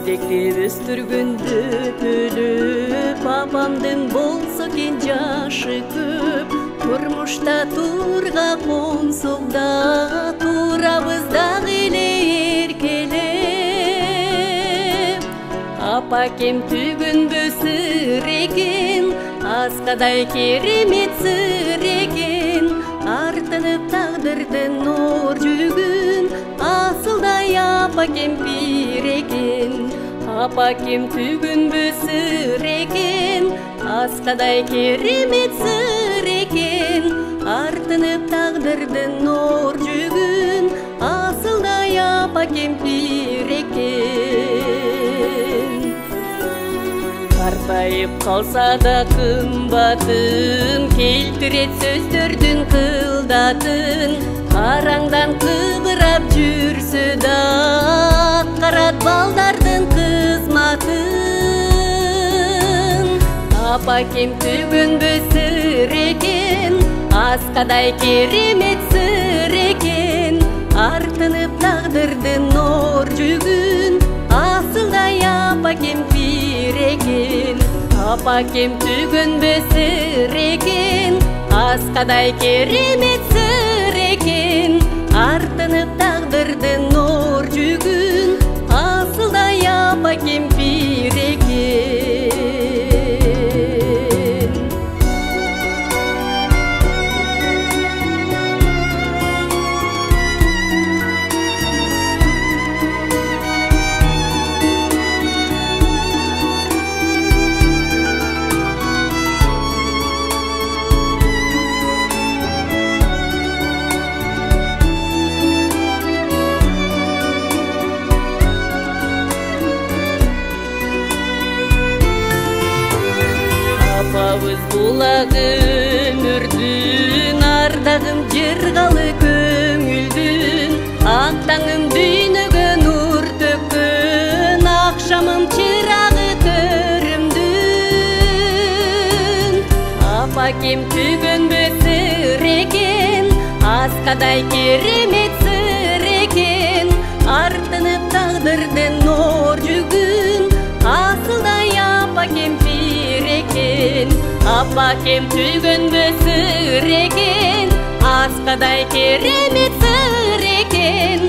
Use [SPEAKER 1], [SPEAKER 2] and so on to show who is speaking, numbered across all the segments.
[SPEAKER 1] Тектеп өстүргөндө бөлүп, апамдын болсо экен жашы көп. Турмушта турга консок да, турабыз дагы эле эркелеп. Апакем түгөнбө сыр экен, аскадай керемет сыр экен. Артынып тагдырдын нор жүгүн, асылдай апакем бир экен. Апакем түгөнбө сыр экен, аскадай керемет сыр экен. Артынып тагдырдын нор жүгүн, асылдай апакем бир экен. Картайып калса да кымбатын, келтирет сөздөрдүн кылдатын. Караңдан кыбырап жүрсө да, аткарат балдардын кызматын. Апакем түгөнбө сыр экен, аскадай керемет сыр экен. Артынып тагдырдын нор жүгүн, асылдай апакем бир экен. Апакем түгөнбө сыр экен, аскадай керемет сыр экен. Артынып тагдырдын нор жүгүн, асылдай апакем бир экен. Апабыз булагы өмүрдүн, ардагым жыргалы көңүлдүн. Ак таңым дүйнөгө нур төккөн, акшамым чырагы төрүмдүн. Апакем түгөнбө сыр экен, аскадай керемет сыр экен. Артынып тагдырдын нор жүгүн, асылдай апакем бир экен. Апакем түгөнбө сыр экен, аскадай керемет сыр экен.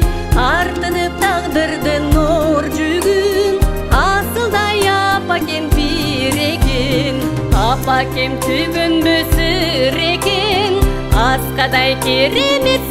[SPEAKER 1] Артынып тагдырдын нор жүгүн, асылдай апакем бир экен. Апакем түгөнбө сыр экен, аскадай керемет